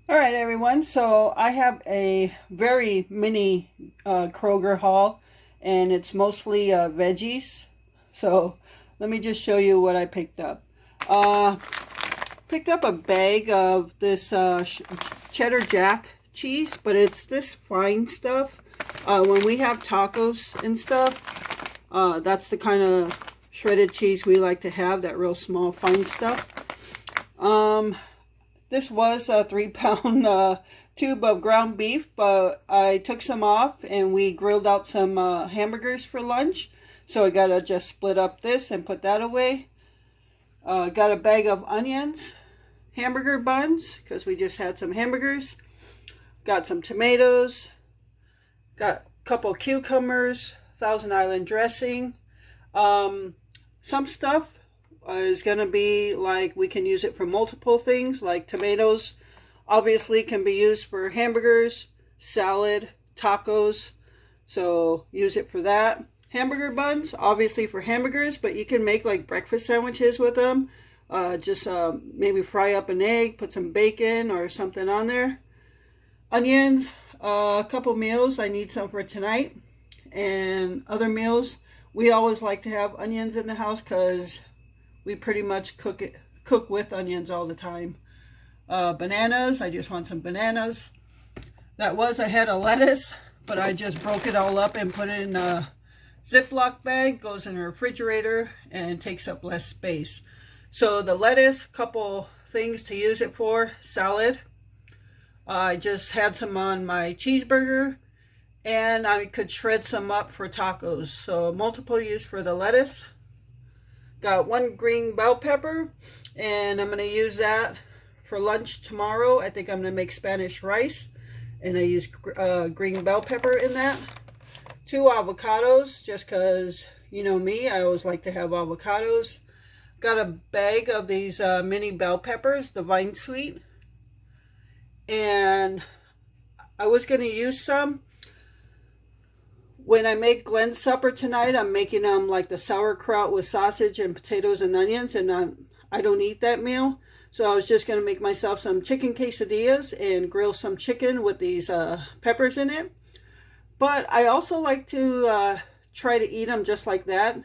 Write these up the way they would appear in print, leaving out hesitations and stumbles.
All right, everyone. So I have a very mini Kroger haul, and it's mostly veggies. So let me just show you what I picked up. Uh, Picked up a bag of this cheddar jack cheese, but it's this fine stuff. When we have tacos and stuff, that's the kind of shredded cheese we like to have, that real small fine stuff. This was a 3 pound tube of ground beef, but I took some off and we grilled out some hamburgers for lunch. So I gotta just split up this and put that away. Got a bag of onions, hamburger buns, because we just had some hamburgers. Got some tomatoes. Got a couple cucumbers, Thousand Island dressing. Some stuff is going to be like we can use it for multiple things, like tomatoes obviously can be used for hamburgers, salad, tacos, so use it for that. Hamburger buns obviously for hamburgers, but you can make like breakfast sandwiches with them. Just maybe fry up an egg, put some bacon or something on there. Onions, a couple meals, I need some for tonight. And other meals, we always like to have onions in the house because we pretty much cook with onions all the time. Bananas, I just want some bananas. I had a lettuce, but I just broke it all up and put it in a Ziploc bag, goes in the refrigerator and takes up less space. So the lettuce, couple things to use it for: salad. I just had some on my cheeseburger, and I could shred some up for tacos. So multiple use for the lettuce. Got one green bell pepper, and I'm going to use that for lunch tomorrow. I think I'm going to make Spanish rice, and I use green bell pepper in that. 2 avocados, just because, you know me, I always like to have avocados. Got a bag of these mini bell peppers, the vine sweet. And I was going to use some. When I make Glenn's supper tonight, I'm making them like the sauerkraut with sausage and potatoes and onions, and I don't eat that meal. So I was just going to make myself some chicken quesadillas and grill some chicken with these peppers in it. But I also like to try to eat them just like that.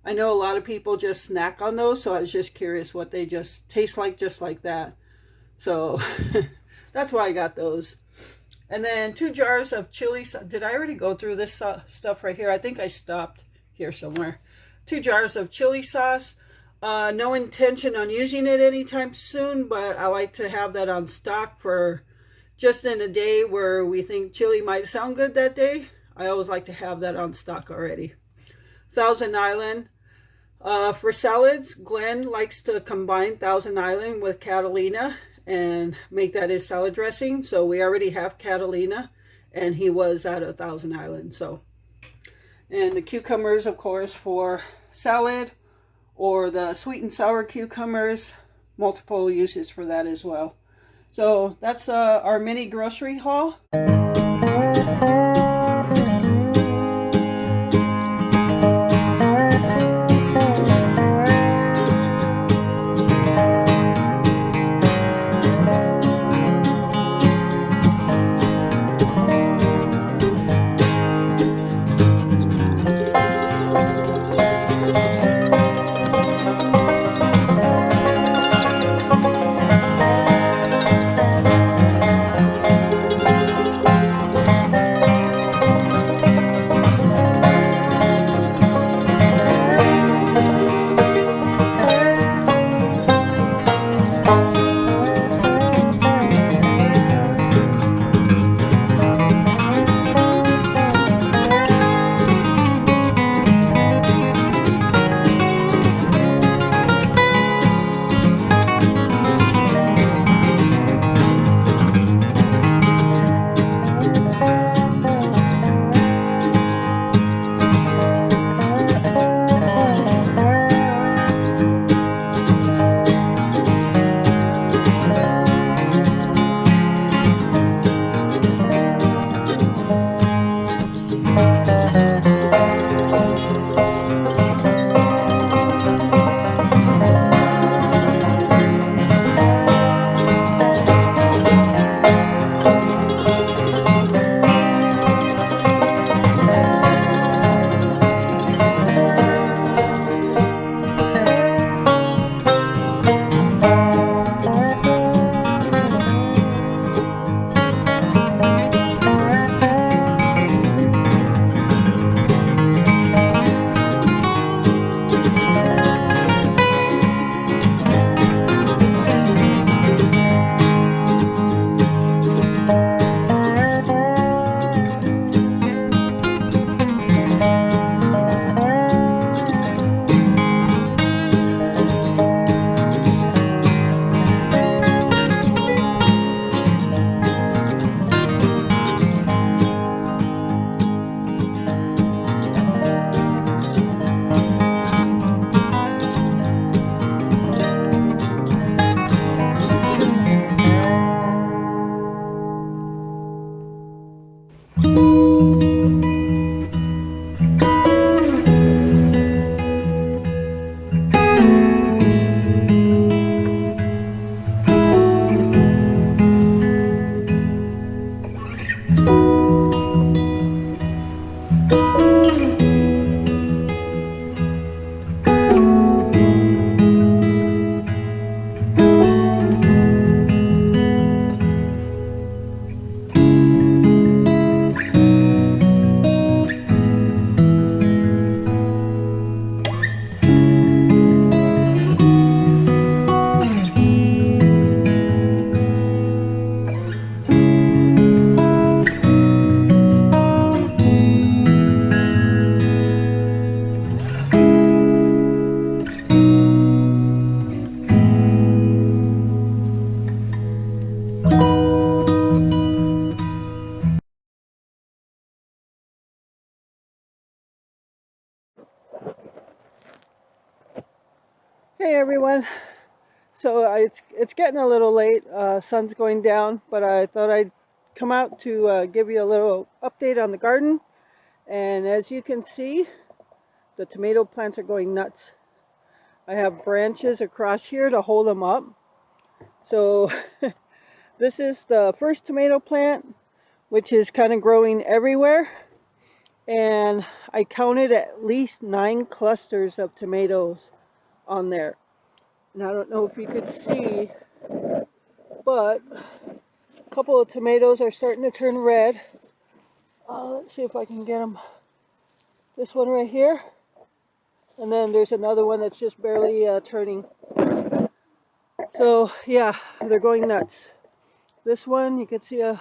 I know a lot of people just snack on those, so I was just curious what they just taste like just like that. So that's why I got those. And then 2 jars of chili. Did I already go through this stuff right here? I think I stopped here somewhere. 2 jars of chili sauce. No intention on using it anytime soon, but I like to have that on stock for just in a day where we think chili might sound good that day. I always like to have that on stock already. Thousand Island. For salads, Glenn likes to combine Thousand Island with Catalina and make that his salad dressing. So we already have Catalina, and he was at a Thousand Island. So, and the cucumbers, of course, for salad, or the sweet and sour cucumbers, multiple uses for that as well. So that's our mini grocery haul. everyone. So it's getting a little late. Sun's going down, but I thought I'd come out to give you a little update on the garden. And as you can see, the tomato plants are going nuts. I have branches across here to hold them up. So this is the first tomato plant, which is kind of growing everywhere. And I counted at least 9 clusters of tomatoes on there. And I don't know if you could see, but a couple of tomatoes are starting to turn red. Let's see if I can get them. This one right here. And then there's another one that's just barely turning. So yeah, they're going nuts. This one, you can see a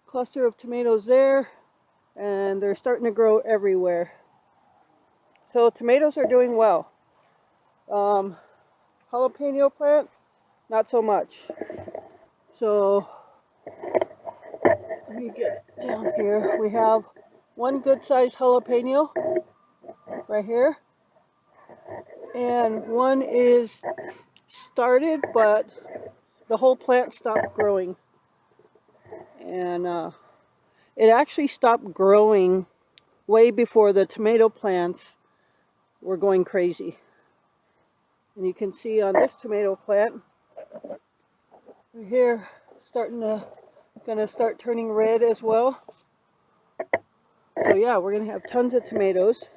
cluster of tomatoes there. And they're starting to grow everywhere. So tomatoes are doing well. Jalapeno plant, not so much. So let me get down here. We have one good sized jalapeno right here. And one is started, but the whole plant stopped growing. And it actually stopped growing way before the tomato plants were going crazy. And you can see on this tomato plant right here, gonna start turning red as well. So yeah, we're gonna have tons of tomatoes.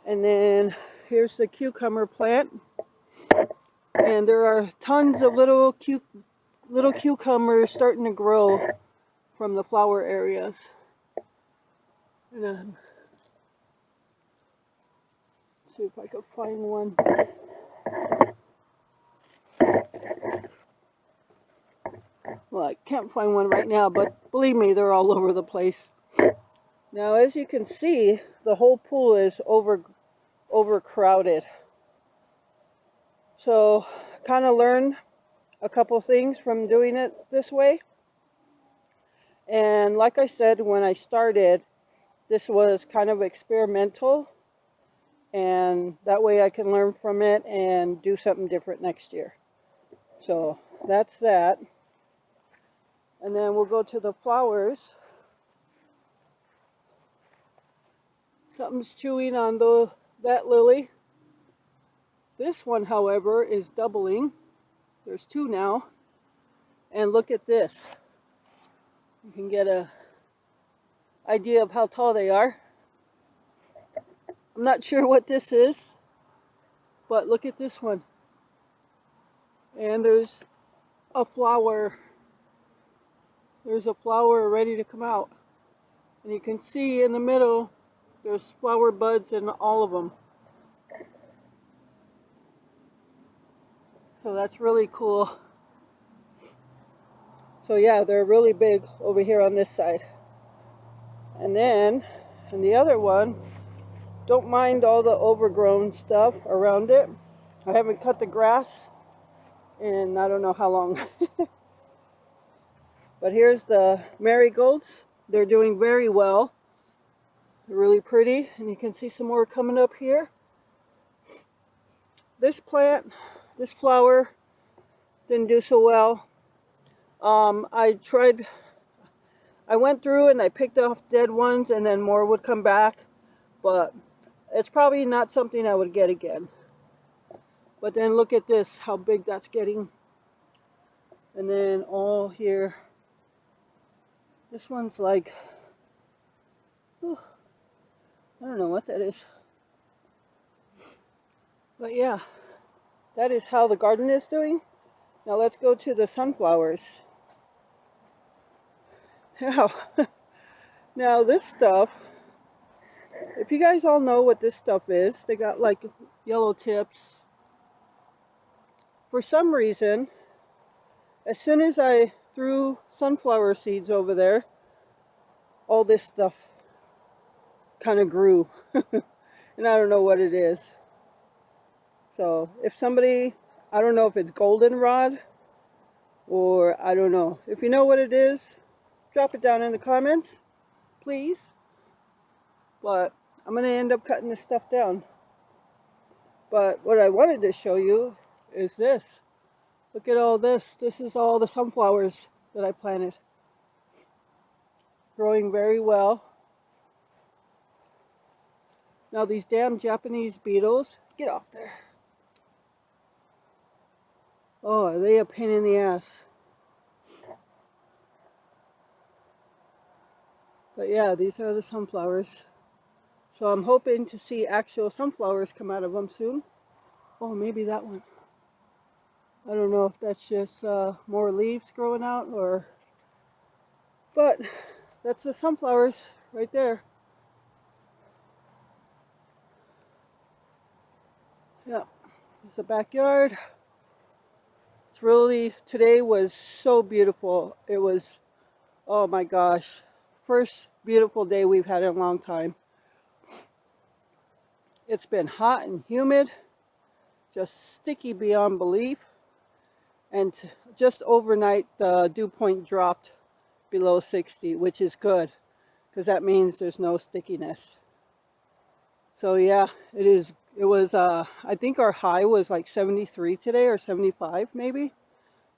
And then here's the cucumber plant, and there are tons of little cucumbers starting to grow from the flower areas. And then, see if I can find one. Well, I can't find one right now, but believe me, they're all over the place. Now, as you can see, the whole pool is overcrowded. So, kind of learned a couple things from doing it this way. And like I said, when I started, this was kind of experimental. And that way I can learn from it and do something different next year. So that's that. And then we'll go to the flowers. Something's chewing on that lily. This one, however, is doubling. There's 2 now. And look at this. You can get an idea of how tall they are. I'm not sure what this is, but look at this one. And there's a flower. There's a flower ready to come out. And you can see in the middle, there's flower buds in all of them. So that's really cool. So yeah, they're really big over here on this side. And then, in the other one, don't mind all the overgrown stuff around it. I haven't cut the grass in I don't know how long. But here's the marigolds. They're doing very well. They're really pretty, and you can see some more coming up here. This plant, this flower, didn't do so well. I went through and I picked off dead ones, and then more would come back, but it's probably not something I would get again. But then look at this, how big that's getting. And then all here. This one's like, I don't know what that is. But yeah, that is how the garden is doing. Now let's go to the sunflowers. Now this stuff, if you guys all know what this stuff is, they got like yellow tips. For some reason, as soon as I threw sunflower seeds over there, all this stuff kind of grew. And I don't know what it is. So if somebody, I don't know if it's goldenrod or I don't know. If you know what it is, drop it down in the comments, please. But I'm going to end up cutting this stuff down. But what I wanted to show you is this. Look at all this. This is all the sunflowers that I planted. Growing very well. Now these damn Japanese beetles, get off there. Oh, are they a pain in the ass? But yeah, these are the sunflowers. So I'm hoping to see actual sunflowers come out of them soon. Oh, maybe that one. I don't know if that's just more leaves growing out or... But that's the sunflowers right there. Yeah, it's the backyard. It's really, today was so beautiful. It was, oh my gosh, first beautiful day we've had in a long time. It's been hot and humid, just sticky beyond belief. And just overnight, the dew point dropped below 60, which is good, because that means there's no stickiness. So yeah, it was, I think our high was like 73 today, or 75 maybe.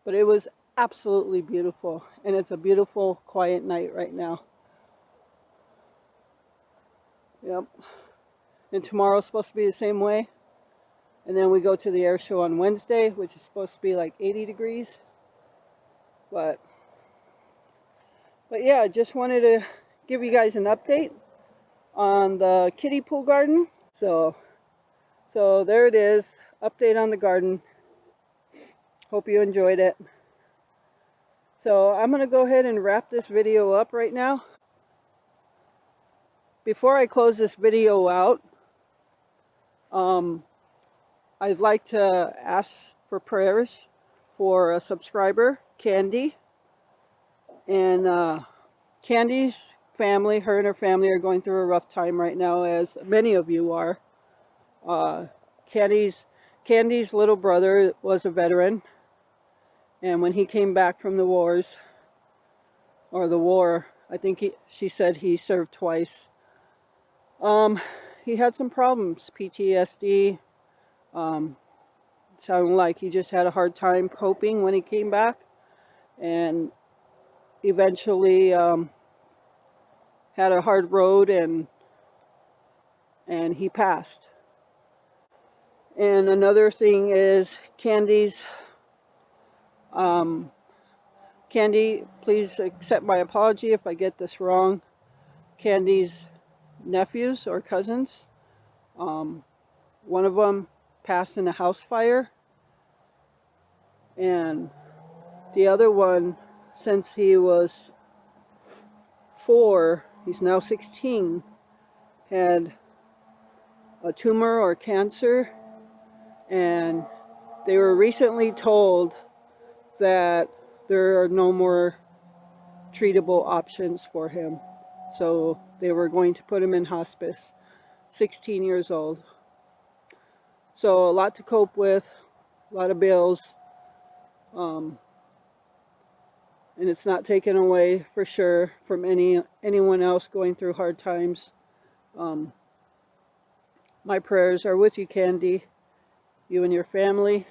But it was absolutely beautiful. And it's a beautiful, quiet night right now. Yep. And tomorrow's supposed to be the same way. And then we go to the air show on Wednesday, which is supposed to be like 80 degrees. But yeah, I just wanted to give you guys an update on the kiddie pool garden. So there it is, update on the garden. Hope you enjoyed it. So I'm going to go ahead and wrap this video up right now. Before I close this video out, I'd like to ask for prayers for a subscriber, Candy. And Candy's family, her and her family are going through a rough time right now, as many of you are. Candy's little brother was a veteran, and when he came back from the wars, or the war, I think she said he served twice. He had some problems, PTSD. Sounded like he just had a hard time coping when he came back, and eventually had a hard road, and he passed. And another thing is Candy, please accept my apology if I get this wrong. Candy's nephews or cousins, one of them passed in a house fire, and the other one, since he was 4, he's now 16, had a tumor or cancer, and they were recently told that there are no more treatable options for him. So they were going to put him in hospice, 16 years old. So a lot to cope with, a lot of bills, and it's not taken away for sure from anyone else going through hard times. My prayers are with you, Candy, you and your family.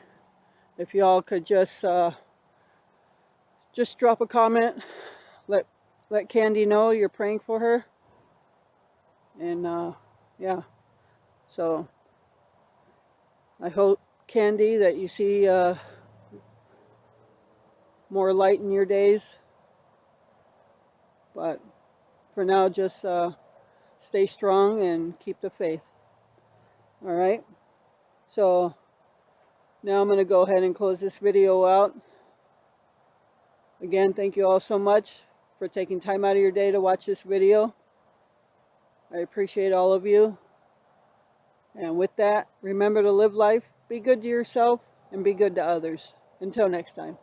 If y'all could just drop a comment, let Candy know you're praying for her. And yeah, so I hope, Candy, that you see more light in your days. But for now, just stay strong and keep the faith. All right. So now I'm going to go ahead and close this video out. Again, thank you all so much for taking time out of your day to watch this video. I appreciate all of you. And with that, remember to live life, be good to yourself, and be good to others. Until next time.